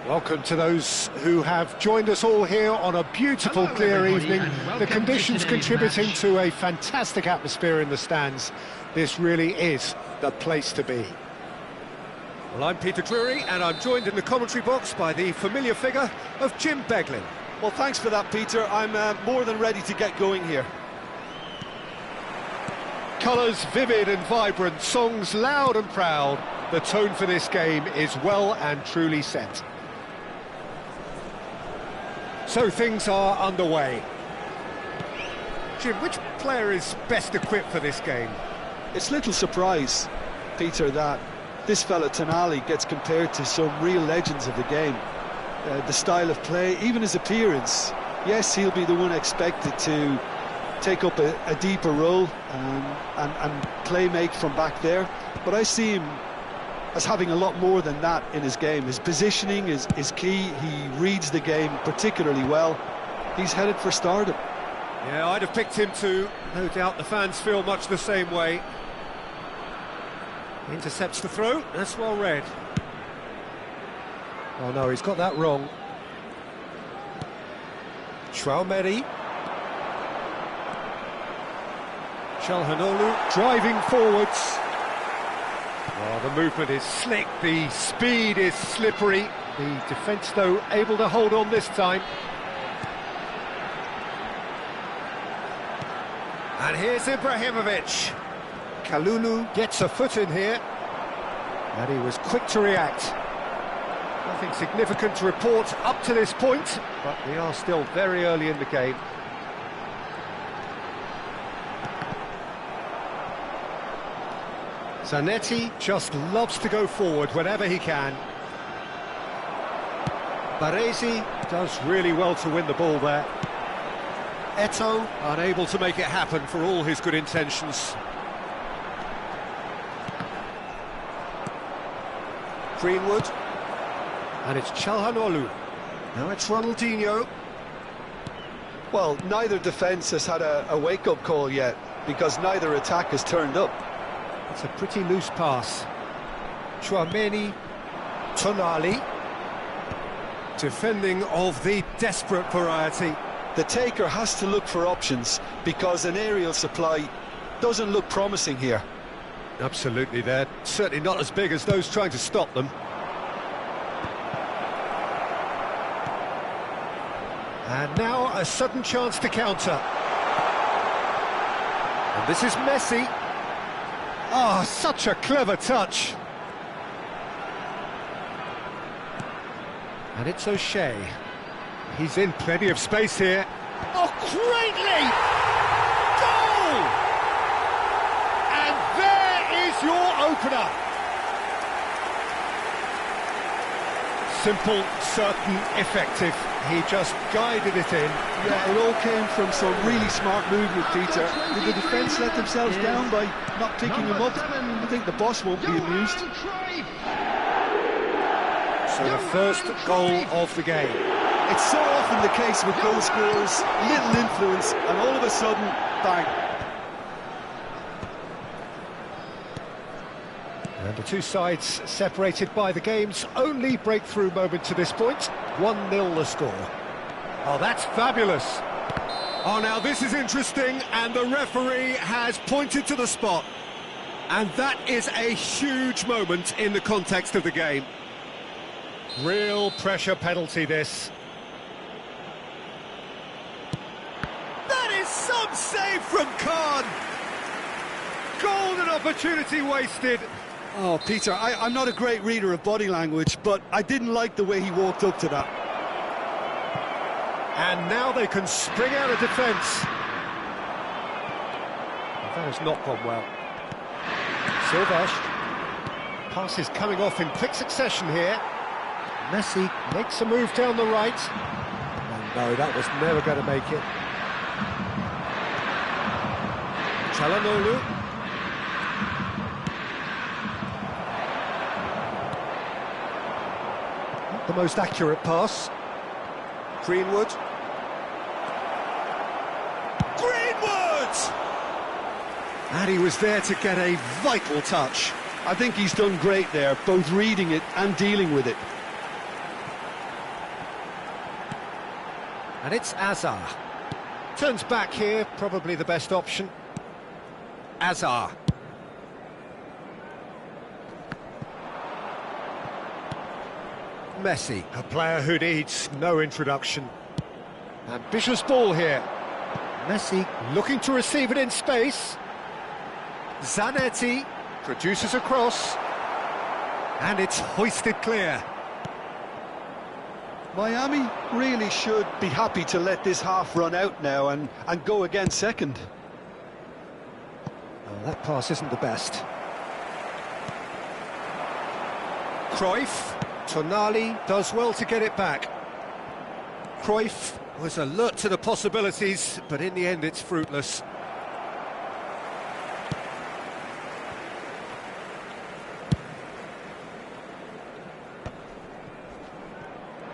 Welcome to those who have joined us all here on a beautiful, clear evening. The conditions contributing to a fantastic atmosphere in the stands. This really is the place to be. Well, I'm Peter Drury, and I'm joined in the commentary box by the familiar figure of Jim Beglin. Well, thanks for that, Peter. I'm more than ready to get going here. Colours vivid and vibrant, songs loud and proud. The tone for this game is well and truly set. So things are underway. Jim, which player is best equipped for this game? It's little surprise, Peter, that this fella Tonali gets compared to some real legends of the game. The style of play, even his appearance. Yes, he'll be the one expected to take up a deeper role and play make from back there. But I see him as having a lot more than that in his game. His positioning is key. He reads the game particularly well. He's headed for stardom. Yeah, I'd have picked him too. No doubt the fans feel much the same way. Intercepts the throw. That's well read. Oh no, he's got that wrong. Chouameni. Calhanoglu driving forwards. Oh, the movement is slick, the speed is slippery. The defence, though, able to hold on this time. And here's Ibrahimovic. Kalulu gets a foot in here. And he was quick to react. Nothing significant to report up to this point, but we are still very early in the game. Zanetti just loves to go forward whenever he can. Baresi does really well to win the ball there. Eto'o unable to make it happen for all his good intentions. Greenwood. And it's Calhanoglu. Now it's Ronaldinho. Well, neither defence has had a wake-up call yet, because neither attack has turned up. It's a pretty loose pass. Chouameni, Tonali. Defending of the desperate variety. The taker has to look for options, because an aerial supply doesn't look promising here. Absolutely, they're certainly not as big as those trying to stop them. And now a sudden chance to counter. And this is Messi. Oh, such a clever touch. And it's O'Shea. He's in plenty of space here. Oh, greatly! Goal! And there is your opener. Simple, certain, effective. He just guided it in. Yeah, it all came from some really smart movement, Peter. Did the defence let themselves down by not picking him up? I think the boss won't be amused. So the first goal of the game. It's so often the case with goal scorers, little influence, and all of a sudden, bang. And the two sides separated by the game's only breakthrough moment to this point. 1-0 the score. Oh, that's fabulous. Oh, now this is interesting, and the referee has pointed to the spot. And that is a huge moment in the context of the game. Real pressure penalty, this. That is some save from Khan. Golden opportunity wasted. Oh, Peter, I'm not a great reader of body language, but I didn't like the way he walked up to that. And now they can spring out of defence. That has not gone well. Silvesh. Pass is coming off in quick succession here. Messi makes a move down the right. Oh, no, that was never going to make it. Çalhanoğlu. Not the most accurate pass. Greenwood. Greenwood! And he was there to get a vital touch. I think he's done great there, both reading it and dealing with it. And it's Azar. Turns back here, probably the best option. Azar. Messi, a player who needs no introduction. Ambitious ball here. Messi looking to receive it in space. Zanetti produces a cross. And it's hoisted clear. Miami really should be happy to let this half run out now and go again second. Oh, that pass isn't the best. Cruyff. Tonali does well to get it back. Cruyff was alert to the possibilities, but in the end it's fruitless.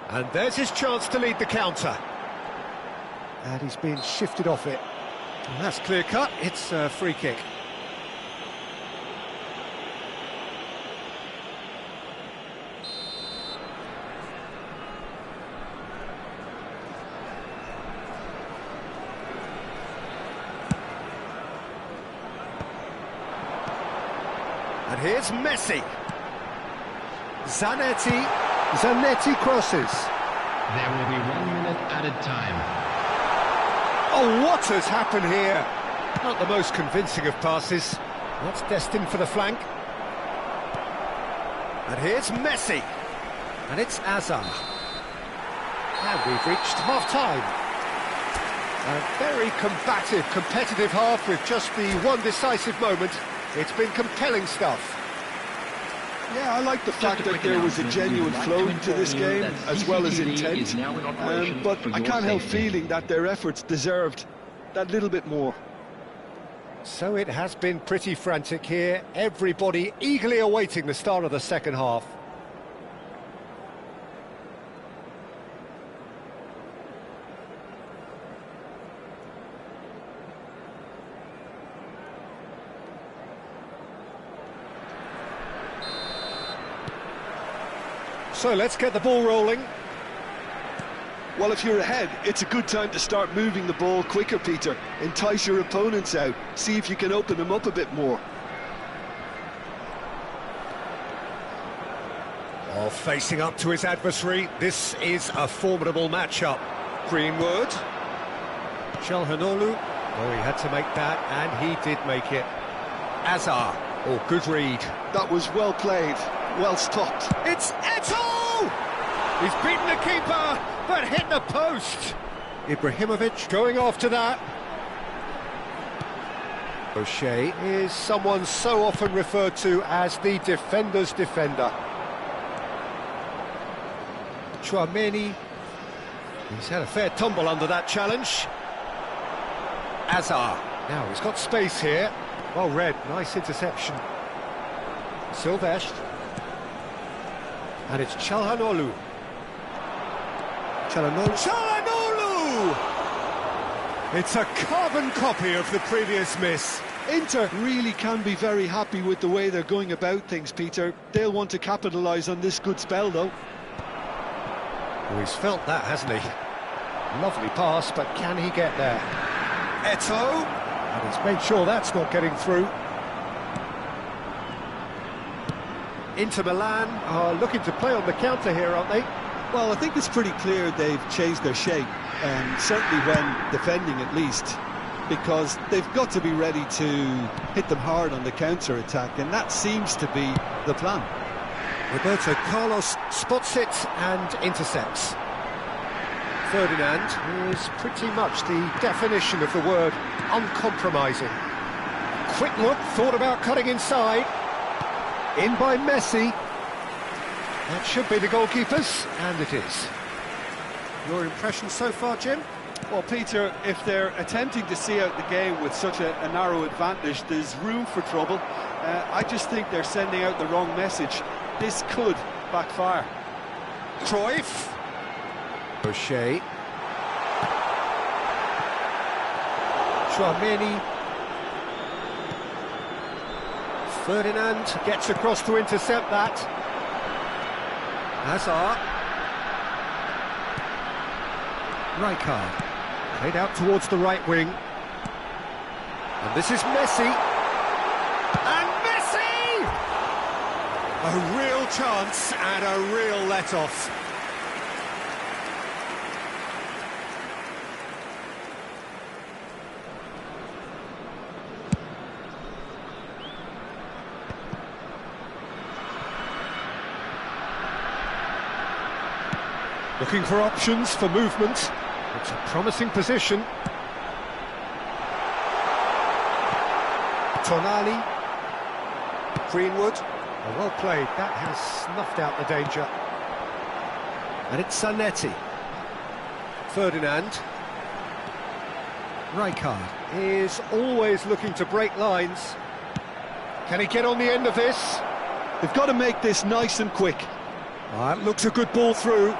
And there's his chance to lead the counter. And he's been shifted off it. And that's clear cut, it's a free kick. And here's Messi. Zanetti crosses. There will be 1 minute added time. Oh, what has happened here? Not the most convincing of passes. That's destined for the flank. And here's Messi. And it's Azar. And we've reached half-time. A very combative, competitive half with just the one decisive moment. It's been compelling stuff. Yeah, I like the fact that there was a genuine flow to this game, as well as intent. But I can't help feeling that their efforts deserved that little bit more. So it has been pretty frantic here. Everybody eagerly awaiting the start of the second half. So let's get the ball rolling. Well, if you're ahead, it's a good time to start moving the ball quicker, Peter. Entice your opponents out. See if you can open them up a bit more. Oh, facing up to his adversary, this is a formidable matchup. Greenwood. Çalhanoğlu. Oh, he had to make that, and he did make it. Azar. Oh, good read. That was well played. Well stopped. It's Eto'o! He's beaten the keeper, but hit the post. Ibrahimovic going after that. O'Shea is someone so often referred to as the defender's defender. Chouameni. He's had a fair tumble under that challenge. Azar. Now he's got space here. Well read, nice interception. Silvesh. And it's Çalhanoğlu. Çalhanoğlu! It's a carbon copy of the previous miss. Inter really can be very happy with the way they're going about things, Peter. They'll want to capitalise on this good spell, though. Oh, he's felt that, hasn't he? Lovely pass, but can he get there? Eto'o, and he's made sure that's not getting through. Inter Milan are looking to play on the counter here, aren't they? Well, I think it's pretty clear they've changed their shape, certainly when defending at least, because they've got to be ready to hit them hard on the counter-attack, and that seems to be the plan. Roberto Carlos spots it and intercepts. Ferdinand is pretty much the definition of the word uncompromising. Quick look, thought about cutting inside. In by Messi. That should be the goalkeepers, and it is. Your impression so far, Jim? Well, Peter, if they're attempting to see out the game with such a narrow advantage, there's room for trouble. I just think they're sending out the wrong message. This could backfire. Cruyff. O'Shea. Chouameni. Ferdinand gets across to intercept that. Hazard. Rijkaard. Played out towards the right wing. And this is Messi. And Messi! A real chance and a real let-off. Looking for options for movement. It's a promising position. Tonali. Greenwood. Oh, well played. That has snuffed out the danger. And it's Zanetti. Ferdinand. Rijkaard is always looking to break lines. Can he get on the end of this? They've got to make this nice and quick. That looks a good ball through.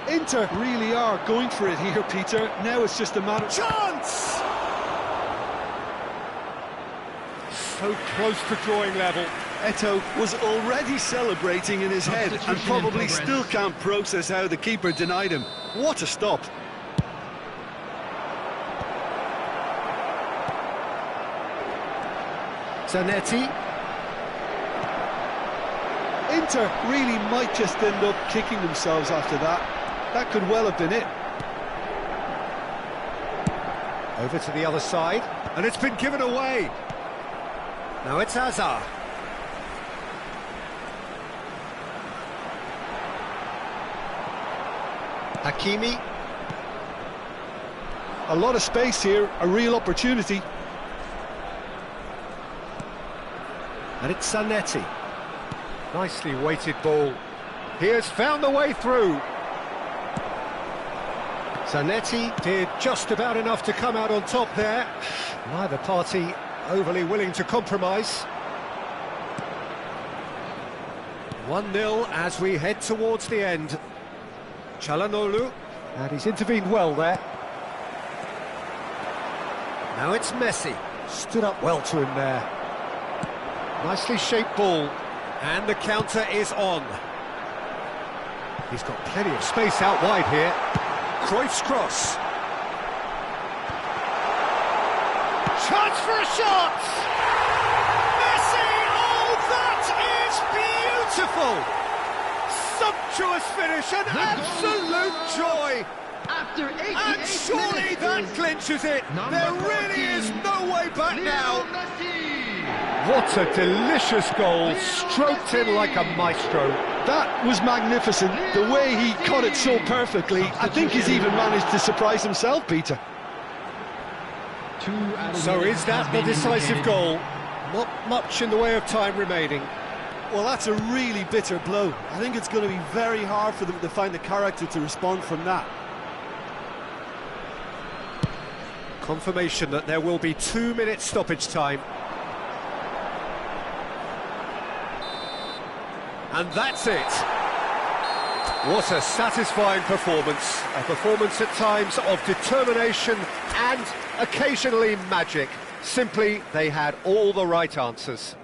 Inter really are going for it here, Peter. Now it's just a matter... Chance! So close to drawing level. Eto'o was already celebrating in his head and probably still can't process how the keeper denied him. What a stop. Zanetti. Inter really might just end up kicking themselves after that. That could well have been it. Over to the other side, and it's been given away. Now it's Hazard. Hakimi. A lot of space here, a real opportunity. And it's Zanetti. Nicely weighted ball. He has found the way through. Zanetti did just about enough to come out on top there. Neither party overly willing to compromise. 1-0 as we head towards the end. Çalhanoğlu, and he's intervened well there. Now it's Messi. Stood up well to him there. Nicely shaped ball. And the counter is on. He's got plenty of space out wide here. Cruyff's cross. Chance for a shot! Messi! Oh, that is beautiful! Sumptuous finish, an absolute joy! After 88 And surely that clinches it! There really is no way back now! What a delicious goal, stroked in like a maestro. That was magnificent. The way he caught it so perfectly, I think he's even managed to surprise himself, Peter. So is that the decisive goal? Not much in the way of time remaining. Well, that's a really bitter blow. I think it's going to be very hard for them to find the character to respond from that. Confirmation that there will be 2 minutes stoppage time. And that's it. What a satisfying performance. A performance at times of determination and occasionally magic. Simply, they had all the right answers.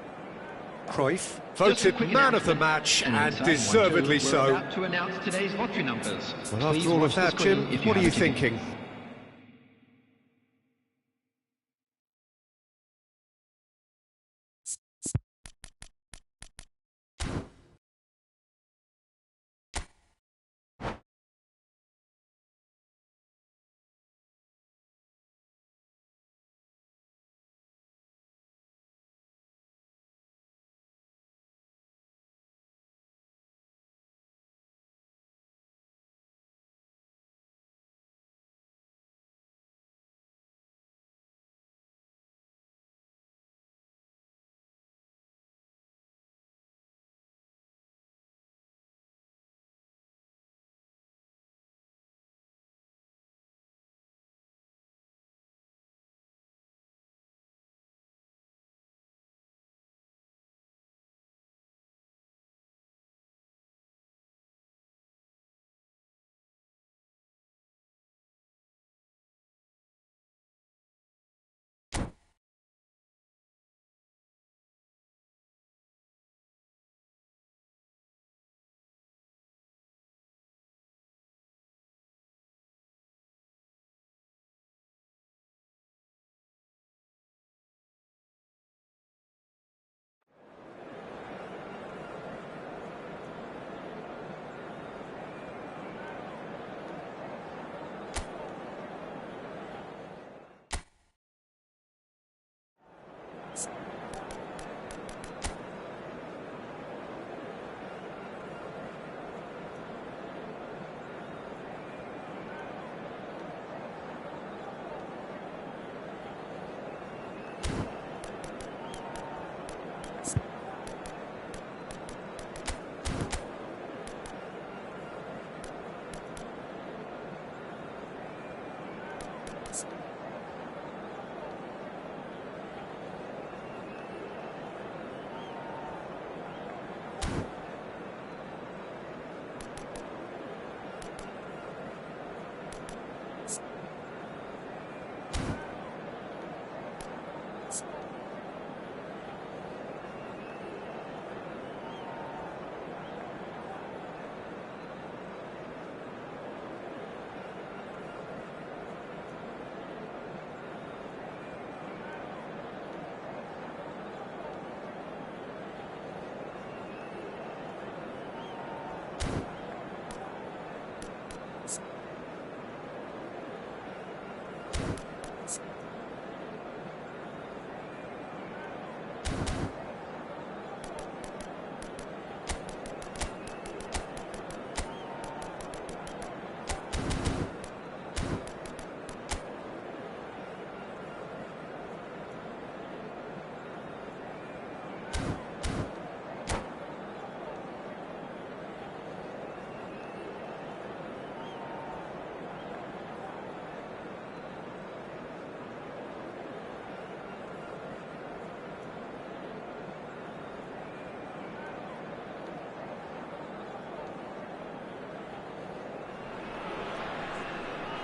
Cruyff, voted man of the match, and deservedly so. To announce today's lottery numbers. Well, after all of that, Jim, what are you thinking?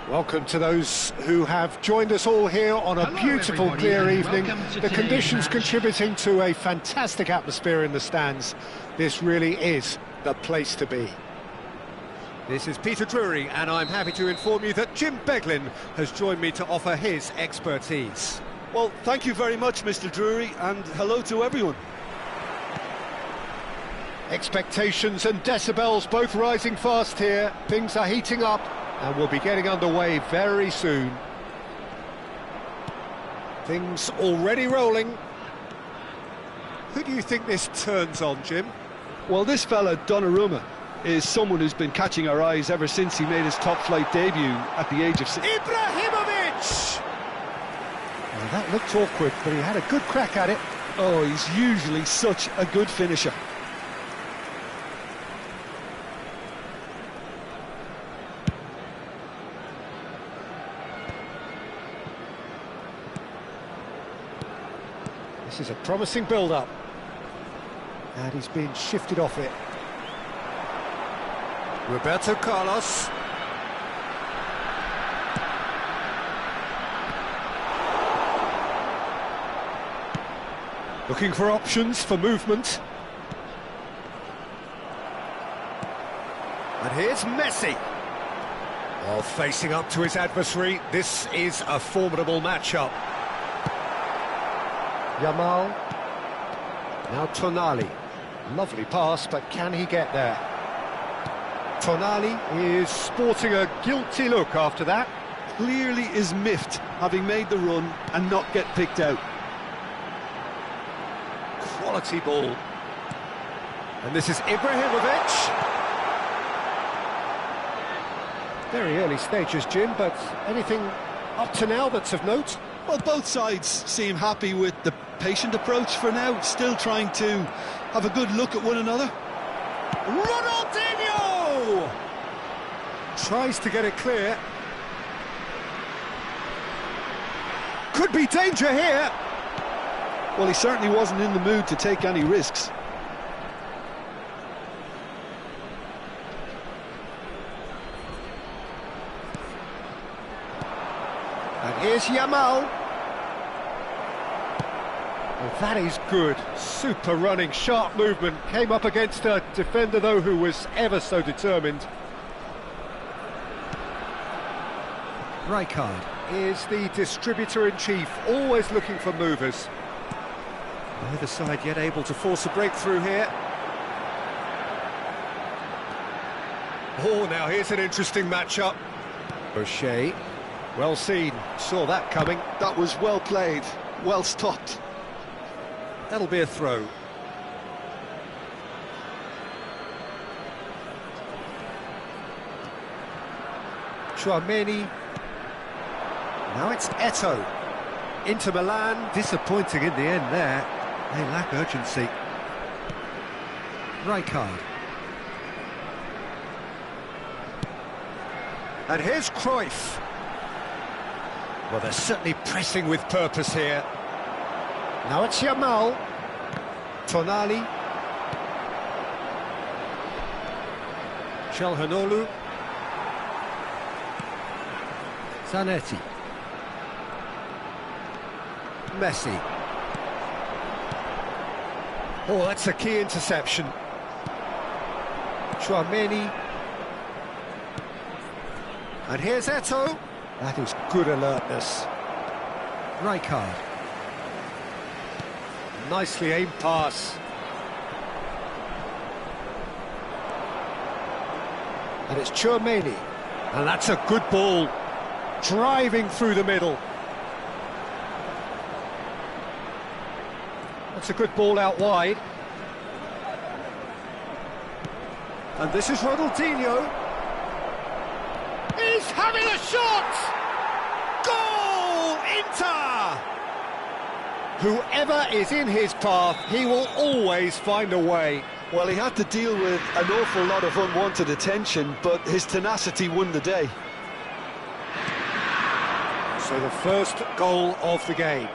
Welcome to those who have joined us all here on a beautiful, clear evening. The conditions contributing to a fantastic atmosphere in the stands. This really is the place to be. This is Peter Drury, and I'm happy to inform you that Jim Beglin has joined me to offer his expertise. Well, thank you very much, Mr. Drury, and hello to everyone. Expectations and decibels both rising fast here. Things are heating up, and we'll be getting underway very soon. Things already rolling. Who do you think this turns on, Jim? Well, this fella, Donnarumma, is someone who's been catching our eyes ever since he made his top-flight debut at the age of 6. Ibrahimovic! Well, that looked awkward, but he had a good crack at it. Oh, he's usually such a good finisher. This is a promising build-up. And he's being shifted off it. Roberto Carlos. Looking for options for movement. And here's Messi. While facing up to his adversary, this is a formidable matchup. Yamal. Now Tonali. Lovely pass, but can he get there? Tonali is sporting a guilty look after that. Clearly is miffed, having made the run and not get picked out. Quality ball. And this is Ibrahimovic. Very early stages, Jim, but anything up to now that's of note? Well, both sides seem happy with the patient approach for now, still trying to have a good look at one another. Ronaldinho! Tries to get it clear. Could be danger here. Well, he certainly wasn't in the mood to take any risks. And here's Yamal. Well, that is good. Super running, sharp movement. Came up against a defender, though, who was ever so determined. Rijkaard is the distributor-in-chief, always looking for movers. Neither side yet able to force a breakthrough here. Oh, now here's an interesting matchup. O'Shea, well seen, saw that coming. That was well played, well stopped. That'll be a throw. Tchouaméni. Now it's Eto'o. Inter Milan, disappointing in the end there. They lack urgency. Rijkaard. And here's Cruyff. Well, they're certainly pressing with purpose here. Now it's Yamal. Tonali. Calhanoglu. Zanetti. Messi. Oh, that's a key interception. Tchouaméni. And here's Eto'o. That is good alertness. Rijkaard. Nicely aimed pass. And it's Tchouaméni. And that's a good ball. Driving through the middle. That's a good ball out wide. And this is Ronaldinho. He's having a shot! Goal! Inter! Whoever is in his path, he will always find a way. Well, he had to deal with an awful lot of unwanted attention, but his tenacity won the day. So the first goal of the game.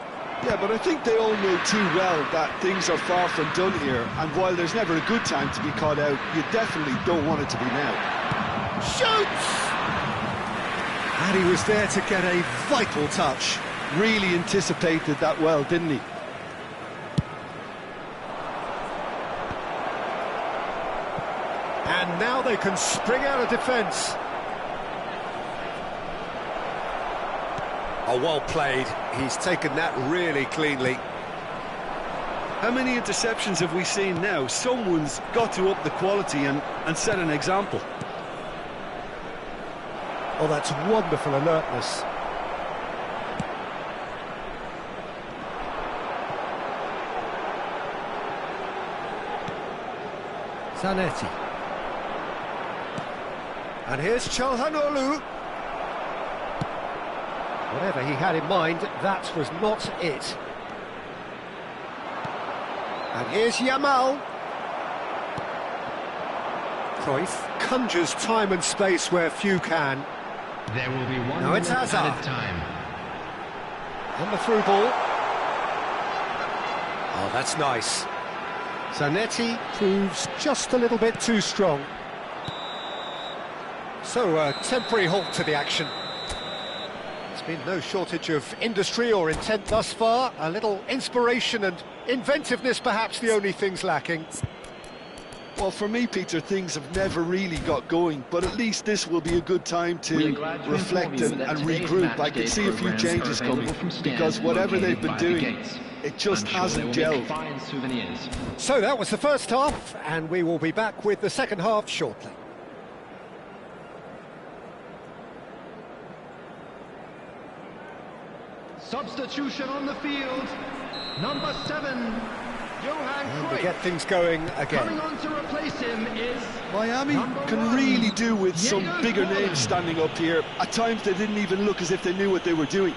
Yeah, but I think they all know too well that things are far from done here, and while there's never a good time to be caught out, you definitely don't want it to be now. Shoots! And he was there to get a vital touch. Really anticipated that well, didn't he? And now they can spring out of defence. Oh, well played. He's taken that really cleanly. How many interceptions have we seen now? Someone's got to up the quality and set an example. Oh, that's wonderful alertness. Zanetti. And here's Calhanoglu. Whatever he had in mind, that was not it. And here's Yamal. Cruyff conjures time and space where few can. There will be one Now it's minute Hazard. added time. On the through ball. Oh, that's nice. Zanetti proves just a little bit too strong. So, a temporary halt to the action. There's been no shortage of industry or intent thus far. A little inspiration and inventiveness, perhaps the only things lacking. Well, for me, Peter, things have never really got going, but at least this will be a good time to reflect and regroup. I can see a few changes coming, because whatever they've been doing, it just hasn't gelled. So that was the first half, and we will be back with the second half shortly. Substitution on the field, number 7. And we get things going again. Coming on to replace him is Miami can really do with some bigger names standing up here. At times they didn't even look as if they knew what they were doing.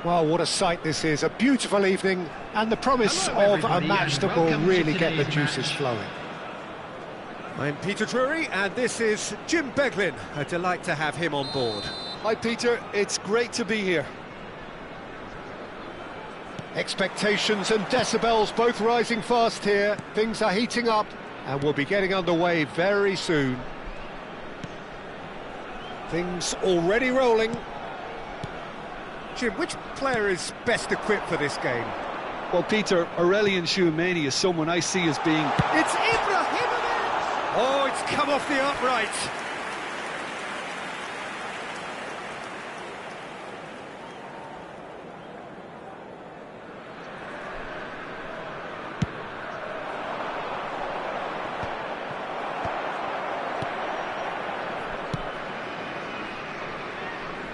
Well, what a sight this is, a beautiful evening, and the promise of a match that will really get the juices flowing. I'm Peter Drury, and this is Jim Beglin. A delight to have him on board. Hi Peter, it's great to be here. Expectations and decibels both rising fast here. Things are heating up, and we'll be getting underway very soon. Things already rolling. Jim, which player is best equipped for this game? Well, Peter, Aurelian Tchouameni is someone I see as being... It's Ibrahimovic! Oh, it's come off the upright.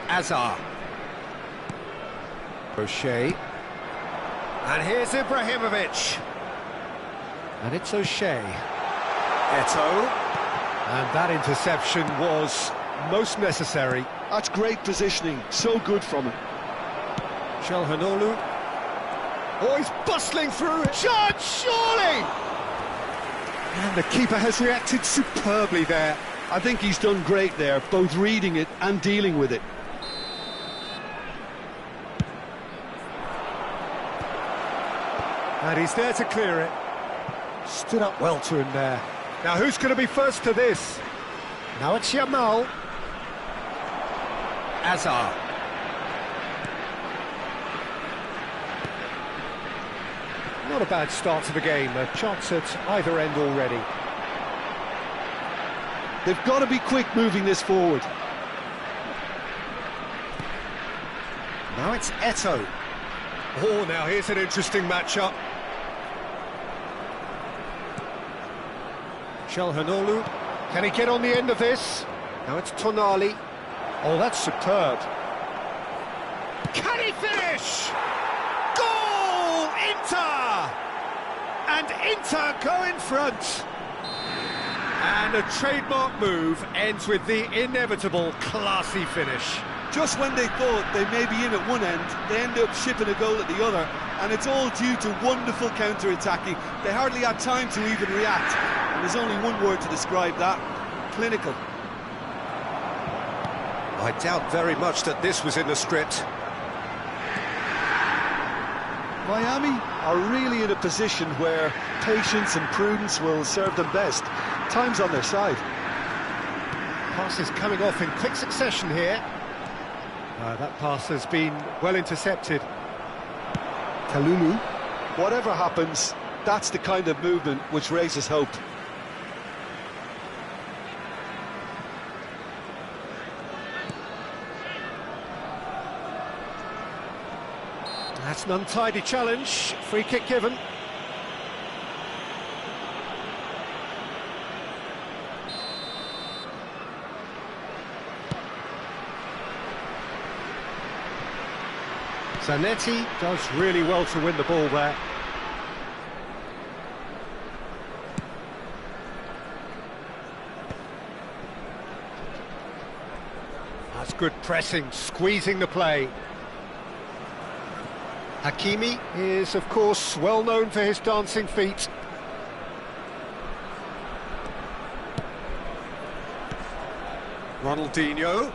Azar. O'Shea. And here's Ibrahimovic. And it's O'Shea. Eto'o. And that interception was most necessary. That's great positioning, so good from him. Calhanoglu. Oh, he's bustling through it. Shot, surely! And the keeper has reacted superbly there. I think he's done great there, both reading it and dealing with it. And he's there to clear it. Stood up well to him there. Now who's going to be first to this? Now it's Yamal. Azar. Not a bad start to the game, a chance at either end already. They've got to be quick moving this forward. Now it's Eto'o. Oh, now here's an interesting matchup. Calhanoglu. Can he get on the end of this? Now it's Tonali. Oh, that's superb. Can he finish? Goal! Inter! And Inter go in front. And a trademark move ends with the inevitable classy finish. Just when they thought they may be in at one end, they end up shipping a goal at the other, and it's all due to wonderful counter-attacking. They hardly had time to even react, and there's only one word to describe that: clinical. I doubt very much that this was in the script. Miami are really in a position where patience and prudence will serve them best. Time's on their side. Passes coming off in quick succession here. That pass has been well intercepted. Kalulu. Whatever happens, that's the kind of movement which raises hope. That's an untidy challenge. Free kick given. Zanetti does really well to win the ball there. That's good pressing, squeezing the play. Hakimi is, of course, well known for his dancing feet. Ronaldinho.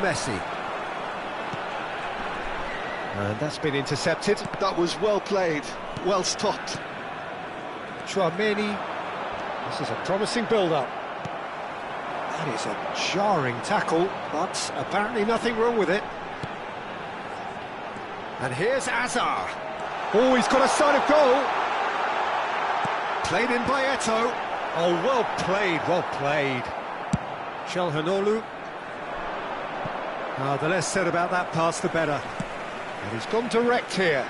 Messi. And that's been intercepted. That was well played, well stopped. Chouameni. This is a promising build-up. That is a jarring tackle, but apparently nothing wrong with it. And here's Azar. Oh, he's got a sight of goal. Played in by Eto'o. Oh, well played, well played. Çalhanoğlu. The less said about that pass, the better. And he's gone direct here.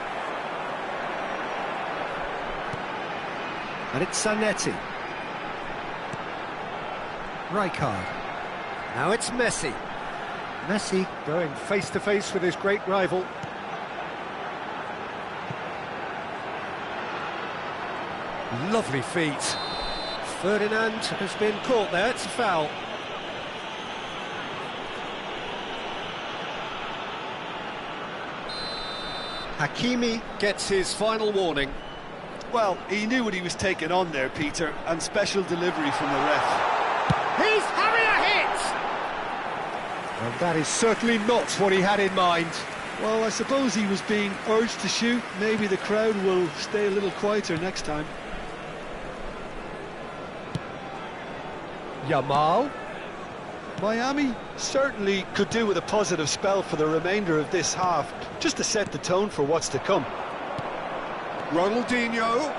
And it's Zanetti. Rijkaard. Now it's Messi. Messi going face-to-face with his great rival. Lovely feet. Ferdinand has been caught there, it's a foul. Hakimi gets his final warning. Well, he knew what he was taking on there, Peter, and special delivery from the ref. He's having a hit! And that is certainly not what he had in mind. Well, I suppose he was being urged to shoot. Maybe the crowd will stay a little quieter next time. Yamal. Miami certainly could do with a positive spell for the remainder of this half, just to set the tone for what's to come. Ronaldinho.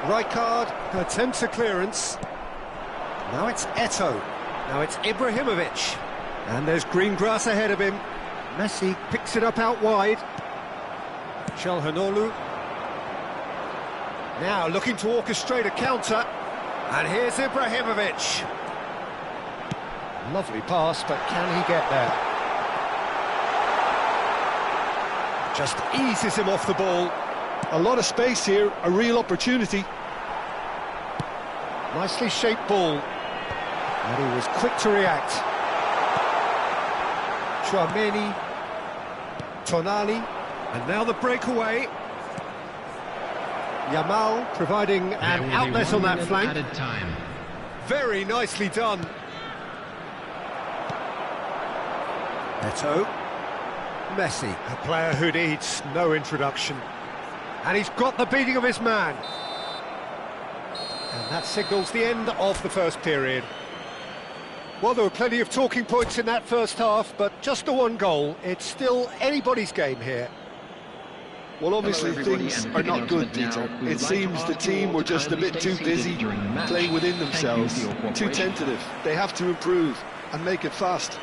Rijkaard attempts a clearance. Now it's Eto'o. Now it's Ibrahimovic. And there's green grass ahead of him. Messi picks it up out wide. Çalhanoğlu. Now looking to orchestrate a counter. And here's Ibrahimovic. Lovely pass, but can he get there? Just eases him off the ball. A lot of space here, a real opportunity. Nicely shaped ball. And he was quick to react. Chouameni. Tonali. And now the breakaway. Yamal providing an outlet on that flank. Added time. Very nicely done. Eto'o. Messi, a player who needs no introduction. And he's got the beating of his man. And that signals the end of the first period. Well, there were plenty of talking points in that first half, but just the one goal. It's still anybody's game here. Well, obviously things are not good, Peter. It seems the team were just a bit too busy playing within themselves, too tentative. They have to improve and make it fast.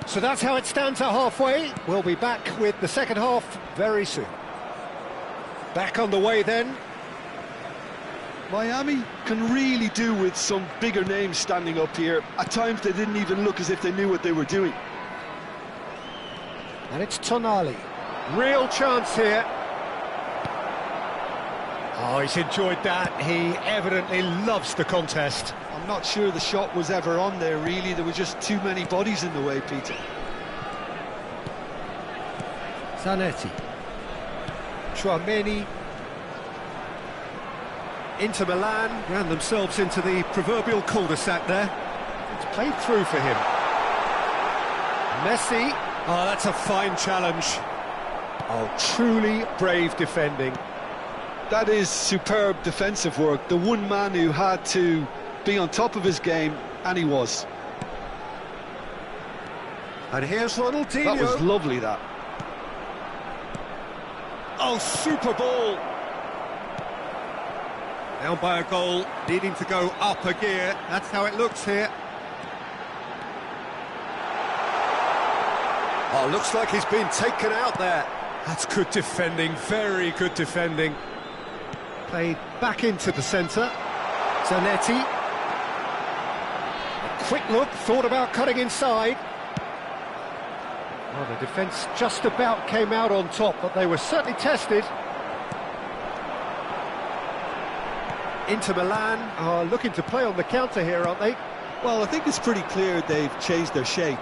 So that's how it stands at halfway. We'll be back with the second half very soon. Back on the way then. Miami can really do with some bigger names standing up here. At times they didn't even look as if they knew what they were doing. And it's Tonali. Real chance here. Oh, he's enjoyed that. He evidently loves the contest. I'm not sure the shot was ever on there, really. There were just too many bodies in the way, Peter. Zanetti. Chouameni. Inter Milan ran themselves into the proverbial cul-de-sac there. It's played through for him. Messi. Oh, that's a fine challenge. Oh, truly brave defending. That is superb defensive work. The one man who had to be on top of his game, and he was. And here's Ronaldinho. That was lovely, that. Oh, super ball. Down by a goal, needing to go up a gear. That's how it looks here. Oh, looks like he's been taken out there. That's good defending, very good defending. Played back into the centre. Zanetti. A quick look, thought about cutting inside. Well, the defence just about came out on top, but they were certainly tested. Inter Milan are looking to play on the counter here, aren't they? Well, I think it's pretty clear they've changed their shape,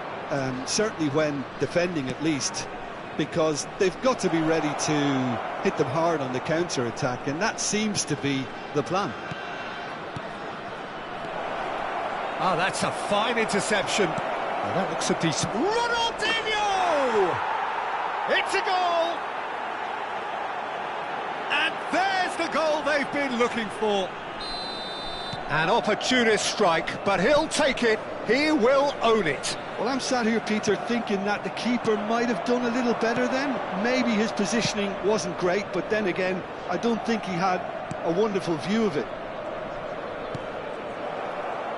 certainly when defending at least, because they've got to be ready to hit them hard on the counter-attack, and that seems to be the plan. Ah, that's a fine interception. Well, that looks a decent... Ronaldinho! It's a goal! And there's the goal they've been looking for. An opportunist strike, but he'll take it. He will own it. Well, I'm sat here, Peter, thinking that the keeper might have done a little better then. Maybe his positioning wasn't great, but then again, I don't think he had a wonderful view of it.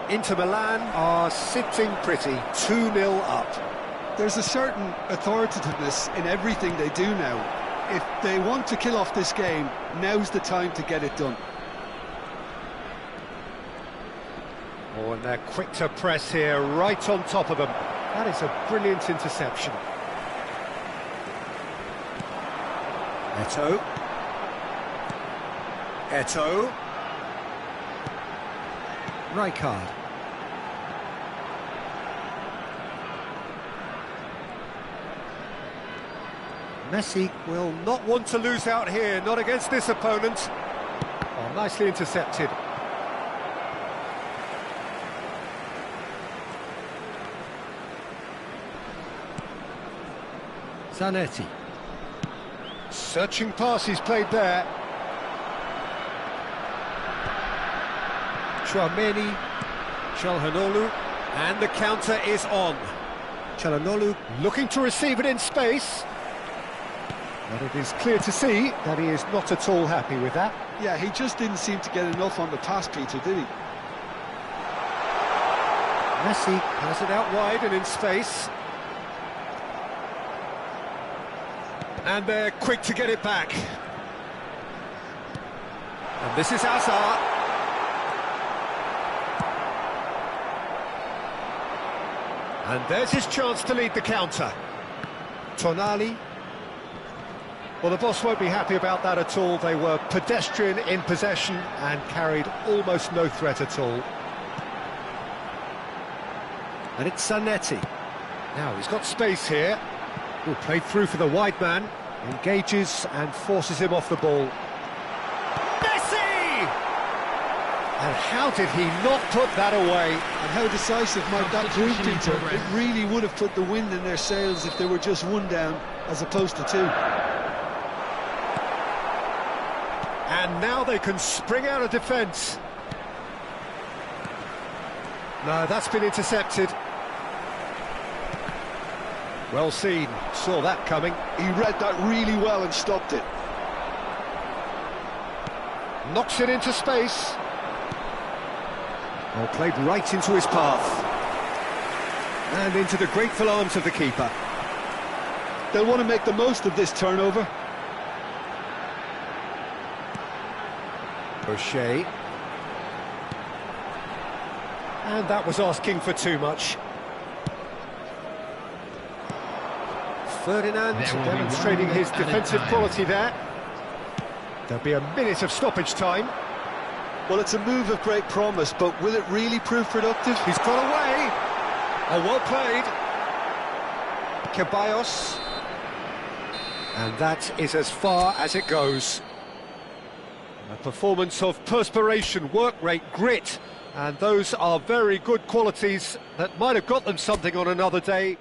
Inter Milan are sitting pretty, 2-0 up. There's a certain authoritativeness in everything they do now. If they want to kill off this game, now's the time to get it done. Oh, and they're quick to press here, right on top of them. That is a brilliant interception. Eto'o. Rijkaard. Messi will not want to lose out here, not against this opponent. Oh, nicely intercepted. Zanetti. Searching pass he's played there. Chouameni, Çalhanoğlu, and the counter is on. Çalhanoğlu looking to receive it in space. But it is clear to see that he is not at all happy with that. Yeah, he just didn't seem to get enough on the pass, Peter, did he? Messi has it out wide and in space. And they're quick to get it back. And this is Hazard. And there's his chance to lead the counter. Tonali. Well, the boss won't be happy about that at all. They were pedestrian in possession and carried almost no threat at all. And it's Zanetti. Now, he's got space here. Ooh, played through for the wide man. Engages and forces him off the ball. Messi! And how did he not put that away? And how decisive might that prove, Peter? It really would have put the wind in their sails if they were just one down as opposed to two. And now they can spring out of defence. No, that's been intercepted. Well seen, saw that coming. He read that really well and stopped it. Knocks it into space. Oh, played right into his path. And into the grateful arms of the keeper. They'll want to make the most of this turnover. O'Shea. And that was asking for too much. Ferdinand demonstrating his defensive quality there. There'll be a minute of stoppage time. Well, it's a move of great promise, but will it really prove productive? He's got away. Oh, well played. Ceballos. And that is as far as it goes. A performance of perspiration, work rate, grit, and those are very good qualities that might have got them something on another day.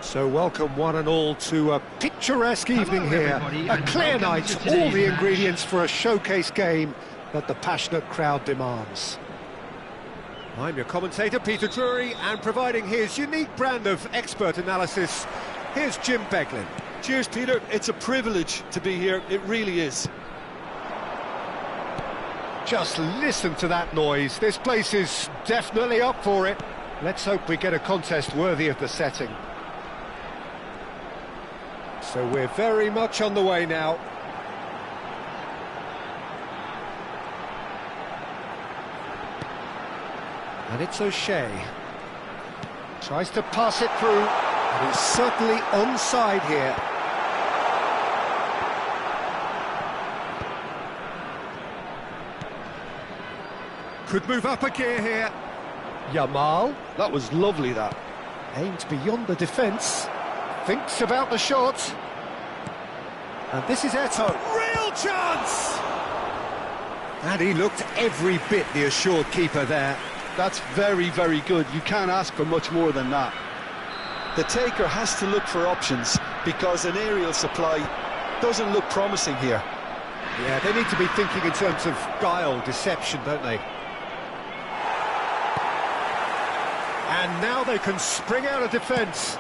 So welcome one and all to a picturesque evening here. everybody, A and clear welcome night, to all today's the match. ingredients for a showcase game that the passionate crowd demands. I'm your commentator, Peter Drury, and providing his unique brand of expert analysis, here's Jim Beglin. Cheers, Peter. It's a privilege to be here. It really is. Just listen to that noise. This place is definitely up for it. Let's hope we get a contest worthy of the setting. So we're very much on the way now. And it's O'Shea. Tries to pass it through, and he's certainly onside here. Could move up a gear here. Yamal That was lovely, that. aims beyond the defence, thinks about the shot. And this is Eto'o. Real chance! And he looked every bit the assured keeper there. That's very, very good. You can't ask for much more than that. The taker has to look for options because an aerial supply doesn't look promising here. Yeah, they need to be thinking in terms of guile, deception, don't they? And now they can spring out of defence.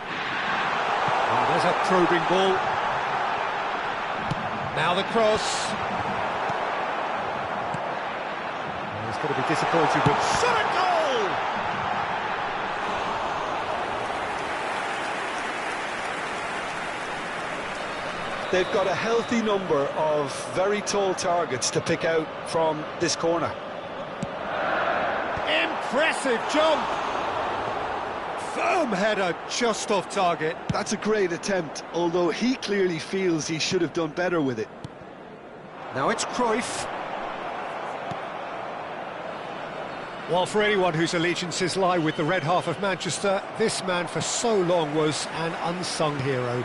And there's a probing ball. Now the cross. He's going to be disappointed with... Shot a goal! They've got a healthy number of very tall targets to pick out from this corner. Impressive jump! Firm header just off target. That's a great attempt, although he clearly feels he should have done better with it. Now it's Cruyff. Well, for anyone whose allegiances lie with the red half of Manchester, this man for so long was an unsung hero.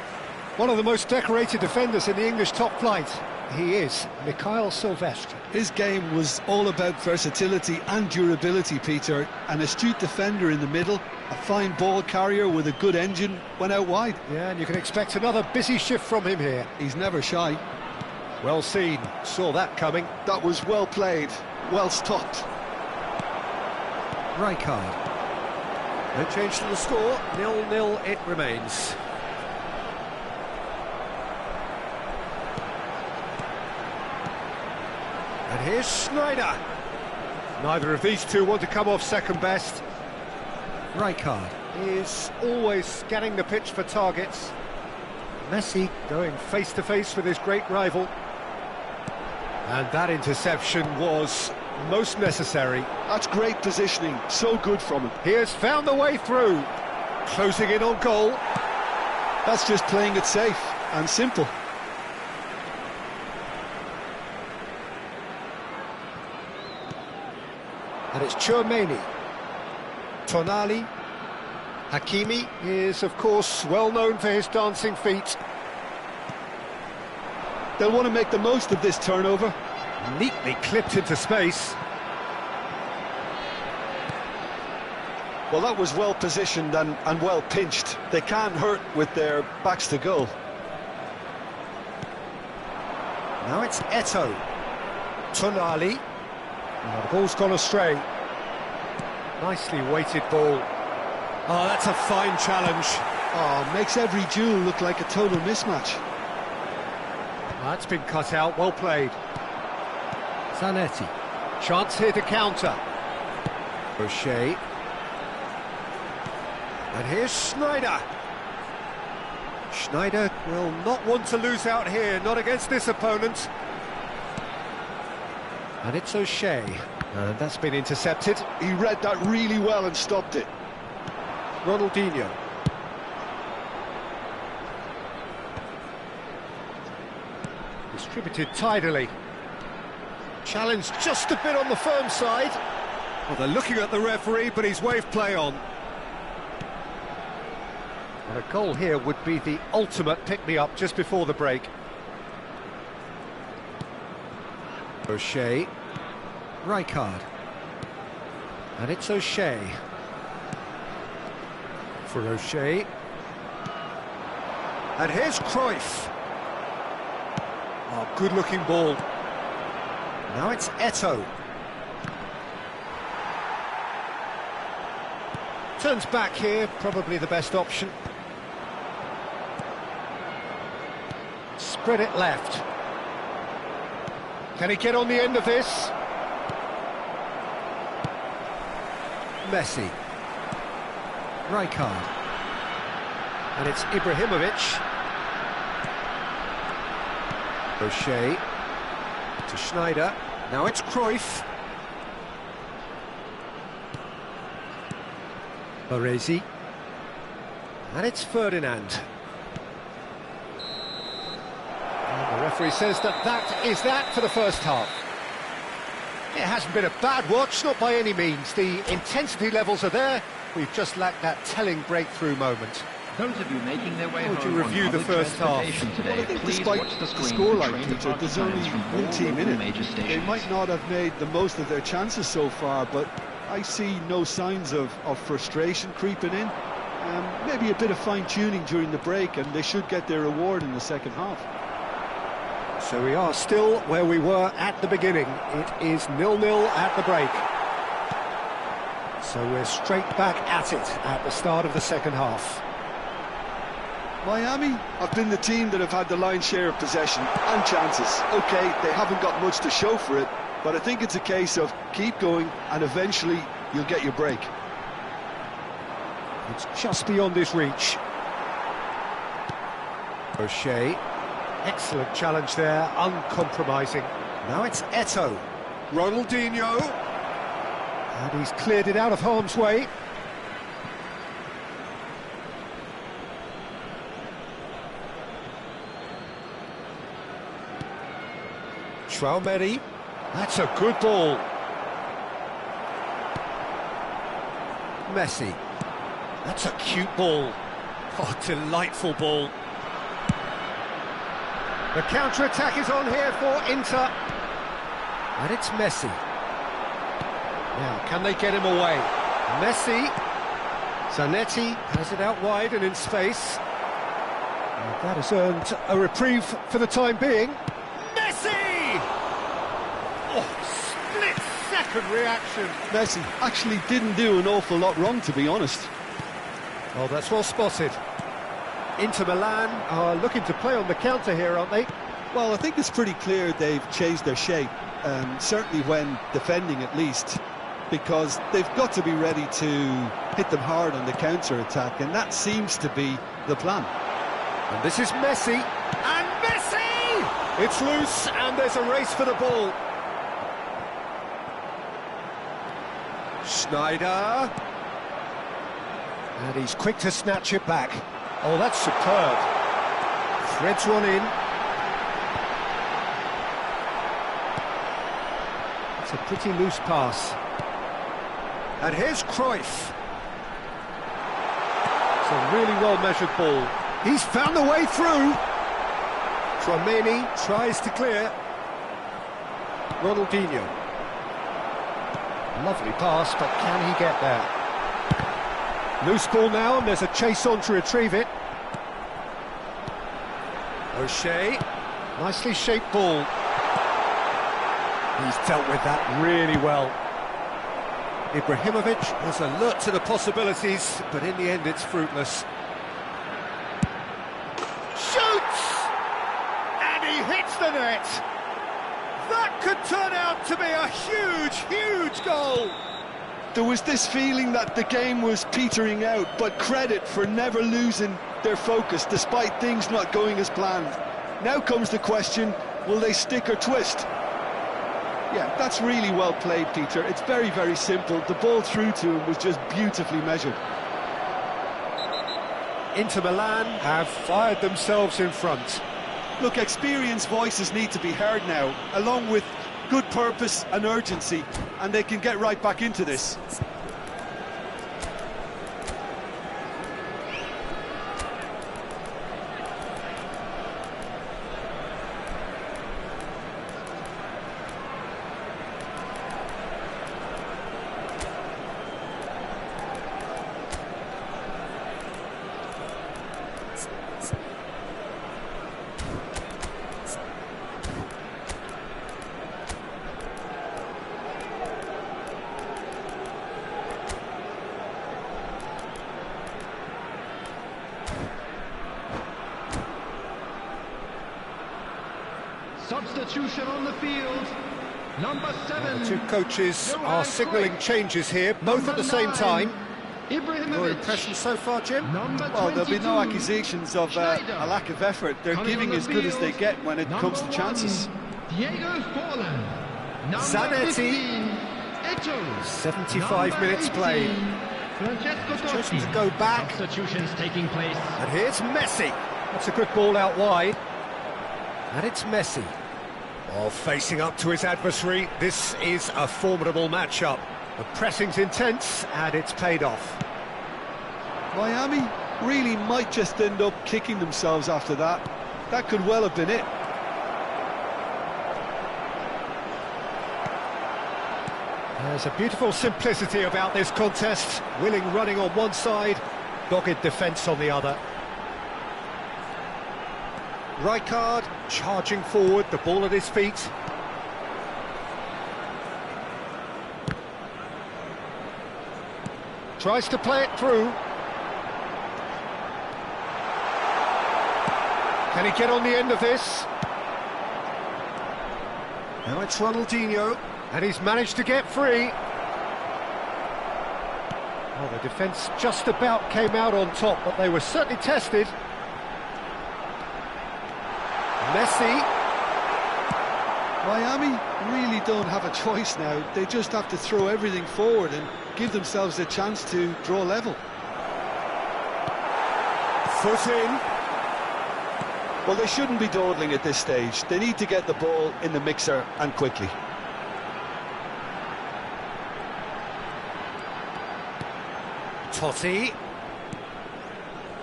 One of the most decorated defenders in the English top flight. He is Mikhail Silvestre. His game was all about versatility and durability, Peter. An astute defender in the middle, a fine ball carrier with a good engine, went out wide. Yeah, and you can expect another busy shift from him here. He's never shy. Well seen, saw that coming. That was well played, well stopped. Rijkaard. No change to the score, 0-0 it remains. And here's Schneider. Neither of these two want to come off second best. Rijkaard is always scanning the pitch for targets. Messi going face-to-face with his great rival. And that interception was most necessary. That's great positioning, so good from him. He has found the way through. Closing in on goal. That's just playing it safe and simple. And it's Tchouaméni. Tonali. Hakimi is, of course, well known for his dancing feet. They'll want to make the most of this turnover. Neatly clipped into space. Well, that was well positioned and well pinched. They can't hurt with their backs to goal. Now it's Eto'o. Tonali. Oh, the ball's gone astray. Nicely weighted ball. Oh, that's a fine challenge. Oh, makes every duel look like a total mismatch. That's been cut out, well played. Zanetti. Chance here to counter. O'Shea. And here's Schneider. Schneider will not want to lose out here, not against this opponent. And it's O'Shea. And that's been intercepted. He read that really well and stopped it. Ronaldinho. Distributed tidily. Challenge just a bit on the firm side. Well, they're looking at the referee, but he's waved play on. And a goal here would be the ultimate pick-me-up just before the break. O'Shea. Rijkaard. And it's O'Shea. For O'Shea. And here's Cruyff. Oh, good-looking ball. Now it's Eto'o. Turns back here, probably the best option. Spread it left. Can he get on the end of this? Messi. Rijkaard. And it's Ibrahimovic. O'Shea. To Schneider. Now it's Cruyff. Baresi. And it's Ferdinand. And the referee says that is that for the first half. It hasn't been a bad watch, not by any means. The intensity levels are there. We've just lacked that telling breakthrough moment. Those of you making their way How would home you review on the public first half? transportation today, Well, I think please despite watch the the screen scoreline, train Peter, departure there's only times from one all team in local it. major They stations. might not have made the most of their chances so far, but I see no signs of frustration creeping in. Maybe a bit of fine-tuning during the break, and they should get their reward in the second half. So we are still where we were at the beginning. It is 0-0 at the break. So we're straight back at it at the start of the second half. Miami have been the team that have had the lion's share of possession and chances. OK, they haven't got much to show for it, but I think it's a case of keep going and eventually you'll get your break. It's just beyond his reach. O'Shea. Excellent challenge there, uncompromising. Now it's Eto'o. Ronaldinho. And he's cleared it out of harm's way. Traoré. That's a good ball. Messi. That's a cute ball. Oh, delightful ball. The counter-attack is on here for Inter. And it's Messi. Now, can they get him away? Messi. Zanetti has it out wide and in space. And that has earned a reprieve for the time being. Messi! Oh, split-second reaction. Messi actually didn't do an awful lot wrong, to be honest. Oh, that's well spotted. Inter Milan are looking to play on the counter here, aren't they? Well, I think it's pretty clear they've changed their shape, certainly when defending at least, because they've got to be ready to hit them hard on the counter-attack, and that seems to be the plan. And this is Messi, and Messi! It's loose, and there's a race for the ball. Schneider. And he's quick to snatch it back. Oh, that's superb. Threads one in. It's a pretty loose pass. And here's Cruyff. It's a really well-measured ball. He's found the way through. Traoré tries to clear. Ronaldinho. Lovely pass, but can he get there? Loose ball now, and there's a chase on to retrieve it. O'Shea. Nicely shaped ball. He's dealt with that really well. Ibrahimovic was alert to the possibilities, but in the end it's fruitless. Shoots! And he hits the net! That could turn out to be a huge, huge goal! There was this feeling that the game was petering out, but credit for never losing their focus despite things not going as planned. Now comes the question, will they stick or twist? Yeah, that's really well played, Peter. It's very, very simple. The ball through to him was just beautifully measured. Inter Milan have fired themselves in front. Look, experienced voices need to be heard now, along with good purpose and urgency, and they can get right back into this. Substitution on the field. Number 7. The two coaches are signalling changes here, both at the same time. Your impression so far, Jim? Well, there'll be no accusations of a lack of effort. They're giving as good as they get when it comes to chances. Zanetti, 75 minutes played. Chosen to go back. Substitutions taking place. And here's Messi. That's a good ball out wide. And it's Messi. Oh, facing up to his adversary. This is a formidable matchup. The pressing's intense, and it's paid off. Miami really might just end up kicking themselves after that. That could well have been it. There's a beautiful simplicity about this contest. Willing running on one side, dogged defence on the other. Rijkaard charging forward, the ball at his feet. Tries to play it through. Can he get on the end of this? Now it's Ronaldinho, and he's managed to get free. Oh, the defence just about came out on top, but they were certainly tested. Messi. Miami really don't have a choice now. They just have to throw everything forward and give themselves a chance to draw level. Foot in. Well, they shouldn't be dawdling at this stage. They need to get the ball in the mixer and quickly. Totti.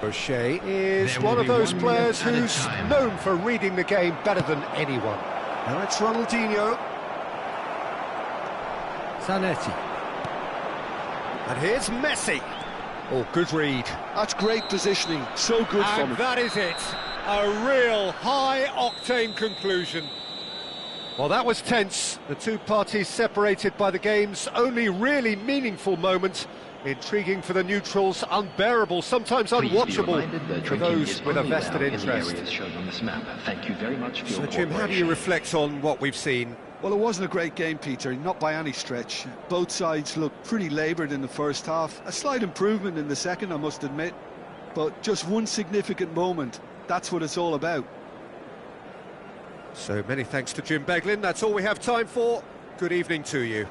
O'Shea is one of those players who's known for reading the game better than anyone. Now it's Ronaldinho. Zanetti. And here's Messi. Oh, good read. That's great positioning. So good from him. And that is it. A real high-octane conclusion. Well, that was tense. The two parties separated by the game's only really meaningful moment. Intriguing for the neutrals, unbearable, sometimes unwatchable for those with a vested interest. Thank you very much for your So, Jim, how do you reflect on what we've seen? Well, it wasn't a great game, Peter, not by any stretch. Both sides looked pretty laboured in the first half. A slight improvement in the second, I must admit. But just one significant moment. That's what it's all about. So many thanks to Jim Beglin. That's all we have time for. Good evening to you.